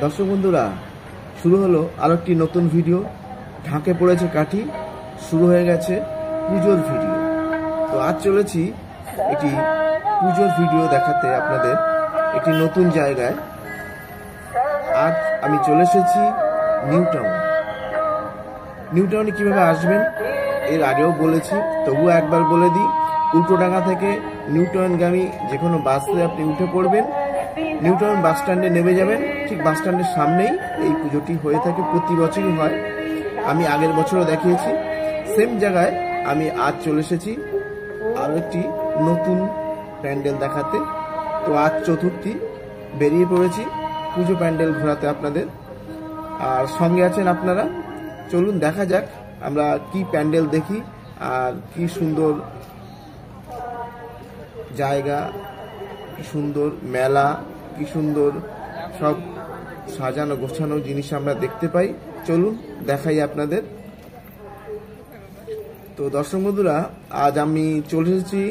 দর্শক বন্ধুরা, শুরু হলো আরো একটি নতুন ভিডিও। ঢাকে পড়েছে কাঠি, শুরু হয়ে গেছে পুজোর ভিডিও। তো আজ চলেছি একটি পুজোর ভিডিও দেখাতে আপনাদের একটি নতুন জায়গায়। আজ আমি চলে এসেছি নিউ টাউন। নিউ টাউনে কীভাবে আসবেন এর আগেও বলেছি, তবুও একবার বলে দিই। উল্টোডাঙ্গা থেকে নিউ টাউনগামী যে কোনো বাসে আপনি উঠে পড়বেন, নিউ টাউন বাস স্ট্যান্ডে নেমে যাবেন। ঠিক বাস স্ট্যান্ডের সামনেই এই পুজোটি হয়ে থাকে, প্রতি বছরই হয়। আমি আগের বছরও দেখিয়েছি সেম জায়গায়। আমি আজ চলে এসেছি আরও একটি নতুন প্যান্ডেল দেখাতে। তো আজ চতুর্থী, বেরিয়ে পড়েছি পুজো প্যান্ডেল ঘোরাতে আপনাদের, আর সঙ্গে আছেন আপনারা। চলুন দেখা যাক আমরা কি প্যান্ডেল দেখি, আর কি সুন্দর জায়গা, কি সুন্দর মেলা, কি সুন্দর সব সাজানো গোছানো জিনিস আমরা দেখতে পাই। চলুন দেখাই আপনাদের। তো দর্শক বন্ধুরা, আজ আমি চলে এসেছি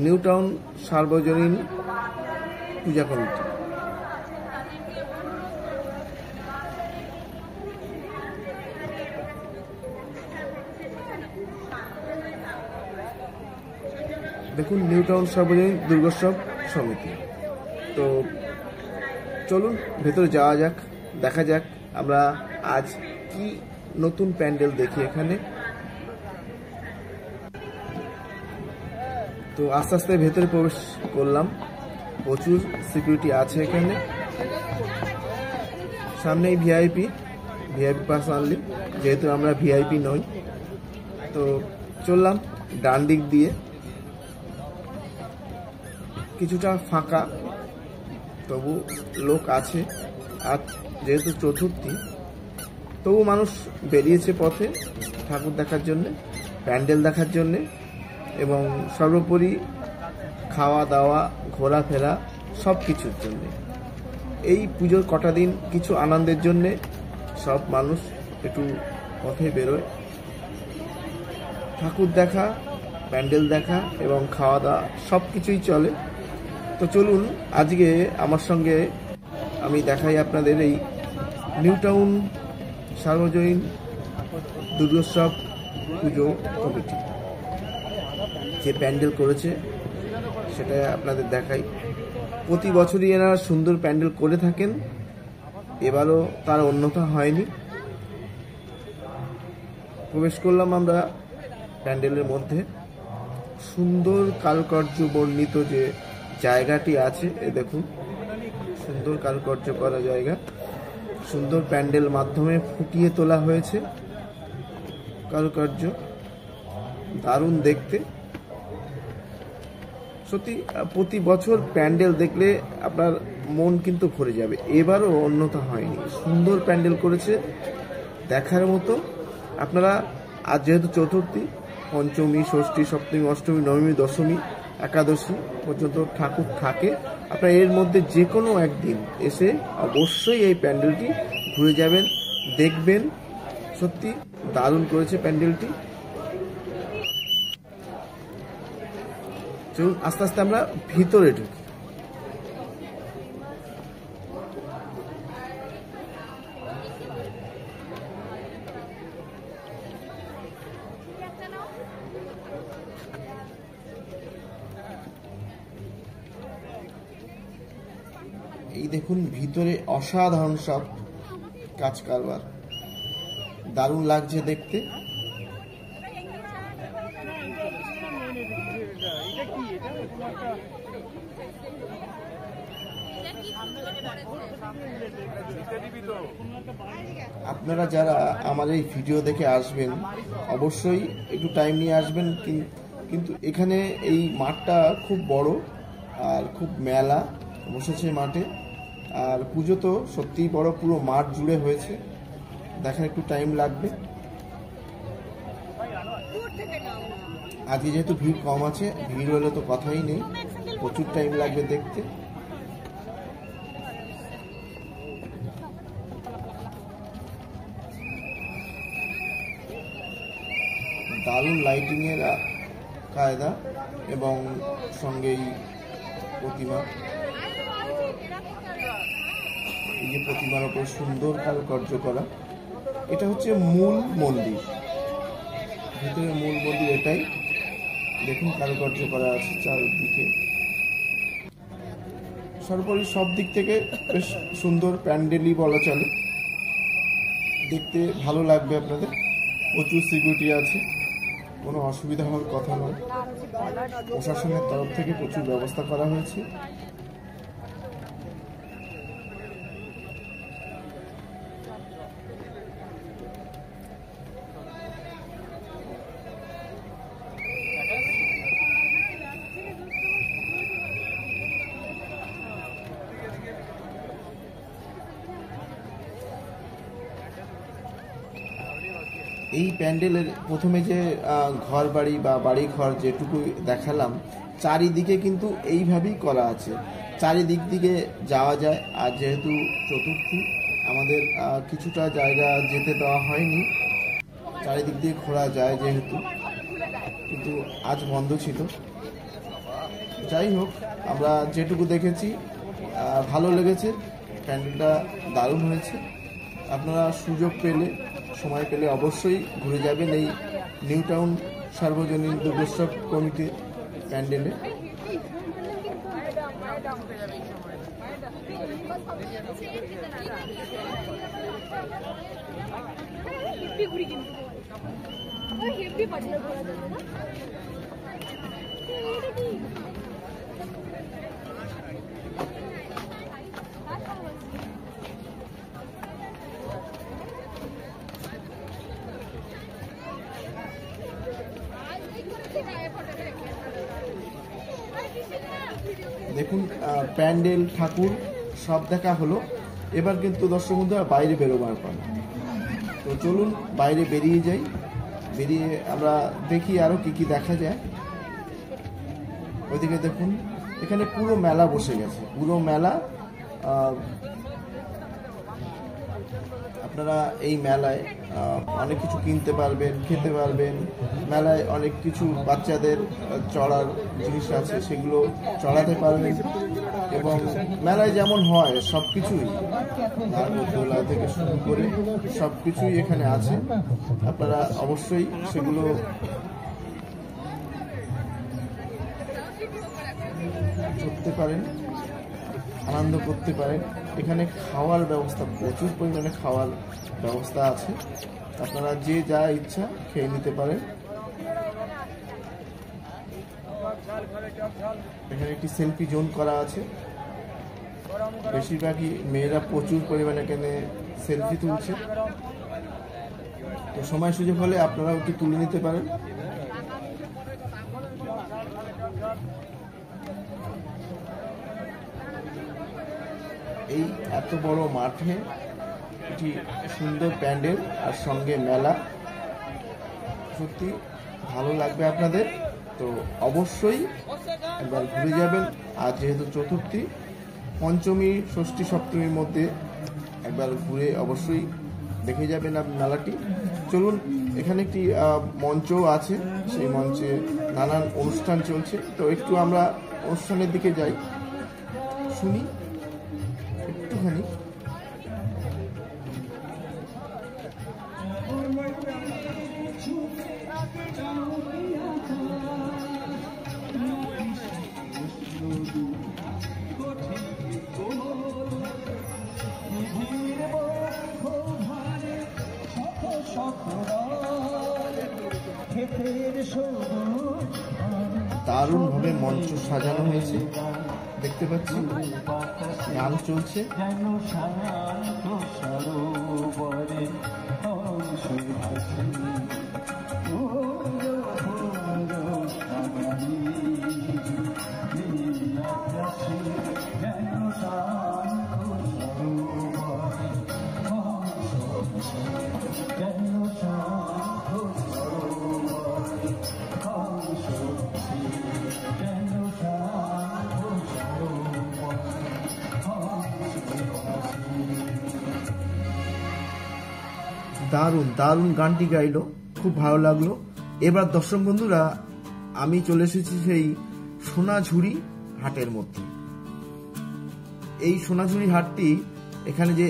নিউ টাউন সার্বজনীন পূজা কমিটি। দেখুন, নিউ টাউন সার্বজনীন দুর্গোৎসব সমিতি। তো চলুন ভেতরে যাওয়া যাক, দেখা যাক আমরা আজ কি নতুন প্যান্ডেল দেখি এখানে। তো আস্তে আস্তে ভেতরে প্রবেশ করলাম। প্রচুর সিকিউরিটি আছে এখানে। সামনেই ভিআইপি পাস অনলি, যেহেতু আমরা ভিআইপি নই। তো চললাম ডান দিক দিয়ে, কিছুটা ফাঁকা, তবু লোক আছে। আর যেহেতু চতুর্থী, তবু মানুষ বেরিয়েছে পথে ঠাকুর দেখার জন্যে, প্যান্ডেল দেখার জন্যে, এবং সর্বোপরি খাওয়া দাওয়া ঘোরাফেরা সব কিছুর জন্যে। এই পুজোর কটা দিন কিছু আনন্দের জন্যে সব মানুষ একটু পথে বেরোয়। ঠাকুর দেখা, প্যান্ডেল দেখা এবং খাওয়া দাওয়া সব কিছুই চলে। তো চলুন আজকে আমার সঙ্গে আমি দেখাই আপনাদের এই নিউ টাউন সার্বজনীন দুর্গোৎসব পুজো কমিটি যে প্যান্ডেল করেছে সেটা আপনাদের দেখাই। প্রতি বছরই এনারা সুন্দর প্যান্ডেল করে থাকেন, এবারও তার অন্যথা হয়নি। প্রবেশ করলাম আমরা প্যান্ডেলের মধ্যে। সুন্দর কারুকার্য বর্ণিত যে জায়গাটি আছে, এ দেখুন, সুন্দর কারুকার্য করা জায়গা, সুন্দর প্যান্ডেল মাধ্যমে ফুটিয়ে তোলা হয়েছে কারুকার্য, দারুণ দেখতে। সত্যি প্রতি বছর প্যান্ডেল দেখলে আপনার মন কিন্তু ভরে যাবে, এবারও অন্যথা হয়নি। সুন্দর প্যান্ডেল করেছে, দেখার মতো। আপনারা আজ যেহেতু চতুর্থী, পঞ্চমী, ষষ্ঠী, সপ্তমী, অষ্টমী, নবমী, দশমী, একাদশী পর্যন্ত ঠাকুর থাকে। আপনারা এর মধ্যে যে কোনো একদিন এসে অবশ্যই এই প্যান্ডেলটি ঘুরে যাবেন, দেখবেন। সত্যি দারুণ করেছে প্যান্ডেলটি। চলুন আস্তে আস্তে আমরা ভিতরে ঢুকি। এই দেখুন, ভিতরে অসাধারণ সব কাজ কারবার, দারুণ লাগছে দেখতে। আপনারা যারা আমার এই ভিডিও দেখে আসবেন, অবশ্যই একটু টাইম নিয়ে আসবেন। কিন্তু এখানে এই মাঠটা খুব বড় আর খুব মেলা বসেছে মাঠে, আর পুজো তো সত্যিই বড়, পুরো মাঠ জুড়ে হয়েছে। দেখার একটু টাইম লাগবে। আজকে যেহেতু ভিড় কম আছে, ভিড় হলে তো কথাই নেই, প্রচুর টাইম লাগবে দেখতে। দারুণ লাইটিংয়ের কায়দা এবং সঙ্গেই প্রতিমা। এই যে প্রতিমার উপর সুন্দর কারুকার্য করা, এটা হচ্ছে মূল মন্দির, ভিতরে মূল মন্দির এটাই। দেখুন কারুকার্য করা আছে চারদিকে। সর্বোপরি সব দিক থেকে বেশ সুন্দর প্যান্ডেলই বলা চলে, দেখতে ভালো লাগবে আপনাদের। প্রচুর সিকিউরিটি আছে, কোনো অসুবিধা হওয়ার কথা নয়। প্রশাসনের তরফ থেকে প্রচুর ব্যবস্থা করা হয়েছে। এই প্যান্ডেলের প্রথমে যে ঘর বাড়ি বা বাড়ি ঘর যেটুকু দেখালাম, চারিদিকে কিন্তু এইভাবেই করা আছে, চারিদিক দিকে যাওয়া যায়। আর যেহেতু চতুর্থী, আমাদের কিছুটা জায়গা যেতে দেওয়া হয়নি, চারিদিক দিয়ে ঘোরা যায় যেহেতু, কিন্তু আজ বন্ধ ছিল। যাই হোক, আমরা যেটুকু দেখেছি ভালো লেগেছে, প্যান্ডেলটা দারুণ হয়েছে। আপনারা সুযোগ পেলে, সময় পেলে অবশ্যই ঘুরে যাবেন এই নিউ টাউন সার্বজনীন দুর্গোৎসব কমিটি প্যান্ডেলে। দেখুন প্যান্ডেল, ঠাকুর সব দেখা হলো। এবার কিন্তু দর্শক বন্ধুরা বাইরে বেরোবার পালা। তো চলুন বাইরে বেরিয়ে যাই, বেরিয়ে আমরা দেখি আরো কি কি দেখা যায়। ওইদিকে দেখুন, এখানে পুরো মেলা বসে গেছে, পুরো মেলা। আপনারা এই মেলায় অনেক কিছু কিনতে পারবেন, খেতে পারবেন। মেলায় অনেক কিছু বাচ্চাদের চড়ার জিনিস আছে, সেগুলো চড়াতে পারবেন। এবং মেলায় যেমন হয় সব কিছুই, নাগরদোলা থেকে শুরু করে সব কিছুই এখানে আছে। আপনারা অবশ্যই সেগুলো করতে পারেন, আনন্দ করতে পারেন। এখানে খাওয়ার ব্যবস্থা, প্রচুর পরিমাণে খাওয়ার ব্যবস্থা আছে, আপনারা যে যা ইচ্ছা খেয়ে নিতে পারেন। এখানে একটি সেলফি জোন করা আছে, বেশিরভাগই মেয়েরা প্রচুর পরিমাণে এখানে সেলফি তুলছে। তো সময় সুযোগ হলে আপনারাও একটু তুলে নিতে পারেন। এই এত বড় মাঠে একটি সুন্দর প্যান্ডেল আর সঙ্গে মেলা, সত্যি ভালো লাগবে আপনাদের। তো অবশ্যই একবার ঘুরে যাবেন। আর যেহেতু চতুর্থী, পঞ্চমী, ষষ্ঠী, সপ্তমীর মধ্যে একবার ঘুরে অবশ্যই দেখে যাবেন আপনি মেলাটি। চলুন, এখানে একটি মঞ্চও আছে, সেই মঞ্চে নানান অনুষ্ঠান চলছে। তো একটু আমরা অনুষ্ঠানের দিকে যাই, শুনি একটুখানি। দারুণভাবে মঞ্চ সাজানো হয়েছে, দেখতে পাচ্ছি গান চলছে। দারুণ দারুণ গানটি গাইলো, খুব ভালো লাগলো। এবার দর্শক বন্ধুরা, আমি চলে এসেছি সেই সোনাঝুরি হাটের মধ্যে। এই সোনাঝুরি হাটটি এখানে যে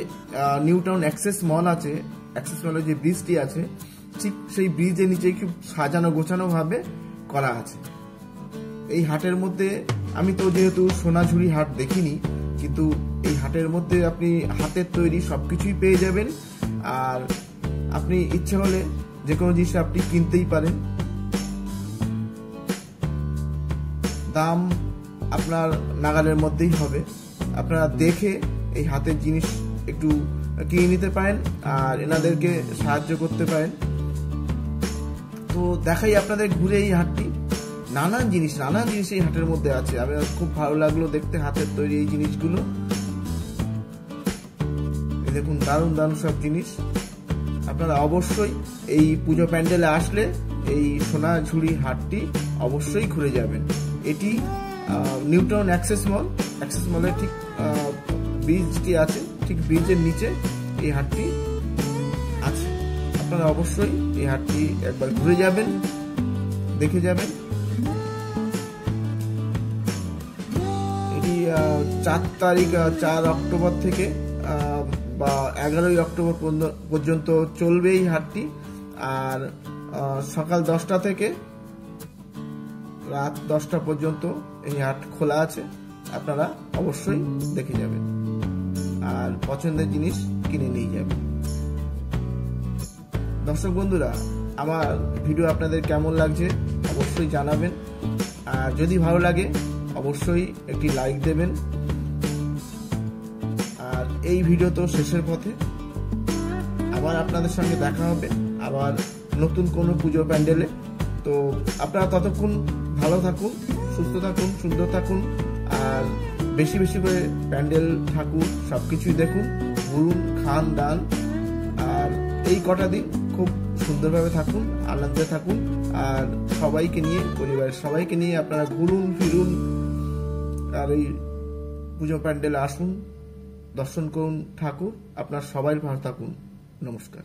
নিউ টাউন অ্যাক্সেস মল আছে, অ্যাক্সেস মলের যে ব্রিজটি আছে, ঠিক সেই ব্রিজের নিচে খুব সাজানো গোছানো ভাবে করা আছে। এই হাটের মধ্যে আমি তো যেহেতু সোনাঝুরি হাট দেখিনি, কিন্তু এই হাটের মধ্যে আপনি হাতের তৈরি সবকিছুই পেয়ে যাবেন। আর আপনি ইচ্ছে হলে যে কোনো জিনিস আপনি কিনতেই পারেন। দাম আপনার নাগালের মধ্যেই হবে। আপনারা দেখে এই হাতের জিনিস একটু কিনে নিতে পারেন আর এনাদেরকে সাহায্য করতে পারেন। তো দেখাই আপনাদের ঘুরে এই হাটটি। নানান জিনিস এই হাটের মধ্যে আছে। আমি খুব ভালো লাগলো দেখতে হাতের তৈরি এই জিনিসগুলো। এই দেখুন, দারুণ দারুণ সব জিনিস। আপনারা অবশ্যই এই পুজো প্যান্ডেলে আসলে এই সোনাঝুরি হাটটি অবশ্যই ঘুরে যাবেন। এটি নিউ টাউন অ্যাক্সেস মলের ঠিক ব্রিজটি আছে, ঠিক ব্রিজের নিচে এই হাটটি আছে। আপনারা অবশ্যই এই হাটটি একবার ঘুরে যাবেন, দেখে যাবেন। এটি 4 অক্টোবর থেকে বা 11 অক্টোবর পর্যন্ত চলবে এই হাটটি। আর সকাল 10টা থেকে রাত 10টা পর্যন্ত এই হাট খোলা আছে। আপনারা অবশ্যই দেখে যাবেন আর পছন্দের জিনিস কিনে নিয়ে যাবেন। দর্শক বন্ধুরা, আমার ভিডিও আপনাদের কেমন লাগছে অবশ্যই জানাবেন। আর যদি ভালো লাগে অবশ্যই একটি লাইক দেবেন। আর এই ভিডিও তো শেষের পথে, আবার আপনাদের সঙ্গে দেখা হবে আবার নতুন কোনো পুজো প্যান্ডেলে। তো আপনারা ততক্ষণ ভালো থাকুন, সুস্থ থাকুন, সুন্দর থাকুন। আর বেশি বেশি করে প্যান্ডেল ঠাকুর সবকিছুই দেখুন, ঘুরুন, খান দান। আর এই কটা দিন খুব সুন্দরভাবে থাকুন, আনন্দে থাকুন। আর সবাইকে নিয়ে, পরিবারের সবাইকে নিয়ে আপনারা ঘুরুন ফিরুন আর এই পুজো প্যান্ডেলে আসুন, দর্শন করুন ঠাকুর। আপনার সবাই ভালো থাকুন। নমস্কার।